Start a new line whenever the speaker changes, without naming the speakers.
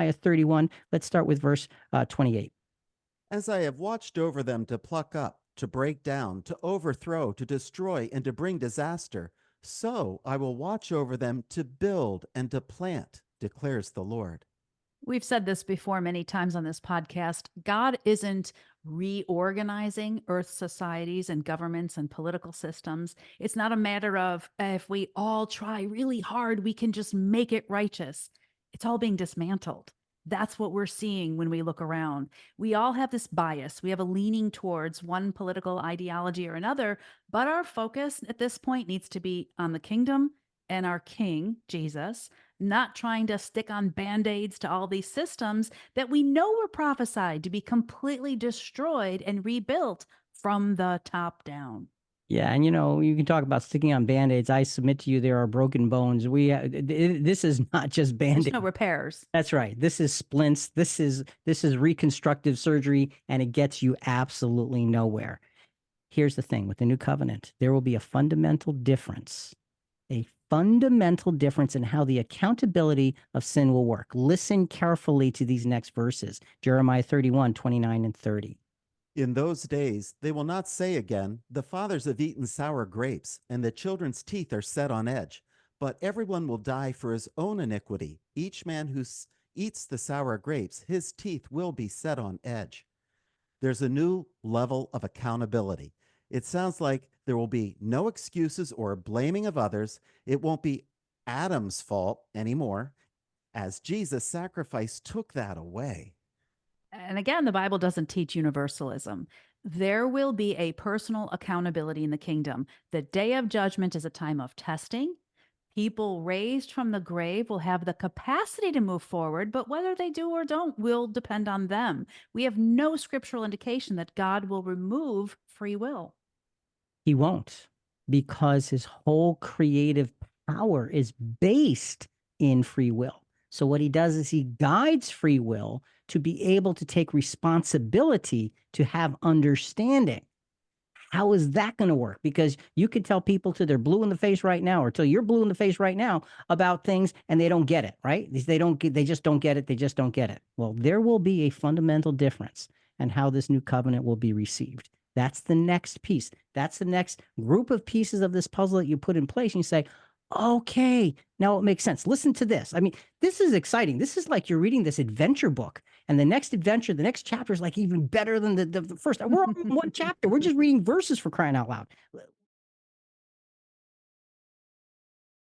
Jeremiah 31. Let's start with verse 28.
As I have watched over them to pluck up, to break down, to overthrow, to destroy, and to bring disaster, so I will watch over them to build and to plant, declares the Lord.
We've said this before many times on this podcast. God isn't reorganizing Earth societies and governments and political systems. It's not a matter of if we all try really hard, we can just make it righteous. It's all being dismantled. That's what we're seeing when we look around. We all have this bias. We have a leaning towards one political ideology or another, but our focus at this point needs to be on the kingdom and our King, Jesus, not trying to stick on band-aids to all these systems that we know were prophesied to be completely destroyed and rebuilt from the top down.
Yeah, and you can talk about sticking on band-aids. I submit to you there are broken bones. This is not just band-aids.
There's no repairs.
That's right. This is splints. This is reconstructive surgery, and it gets you absolutely nowhere. Here's the thing with the new covenant. There will be a fundamental difference in how the accountability of sin will work. Listen carefully to these next verses. Jeremiah 31, 29 and 30.
In those days, they will not say again, the fathers have eaten sour grapes, and the children's teeth are set on edge. But everyone will die for his own iniquity. Each man who eats the sour grapes, his teeth will be set on edge. There's a new level of accountability. It sounds like there will be no excuses or blaming of others. It won't be Adam's fault anymore, as Jesus' sacrifice took that away.
And again, the Bible doesn't teach universalism. There will be a personal accountability in the kingdom. The day of judgment is a time of testing. People raised from the grave will have the capacity to move forward, but whether they do or don't will depend on them. We have no scriptural indication that God will remove free will.
He won't, because his whole creative power is based in free will. So what he does is he guides free will to be able to take responsibility, to have understanding. How is that going to work? Because you can tell people till they're blue in the face right now, or till you're blue in the face right now about things, and they don't get it, right? They just don't get it. They just don't get it. Well, there will be a fundamental difference in how this new covenant will be received. That's the next piece. That's the next group of pieces of this puzzle that you put in place. And you say, okay, now it makes sense. Listen to this. I mean, this is exciting. This is like you're reading this adventure book, and the next adventure, the next chapter is like even better than the first. We're on one chapter. We're just reading verses, for crying out loud.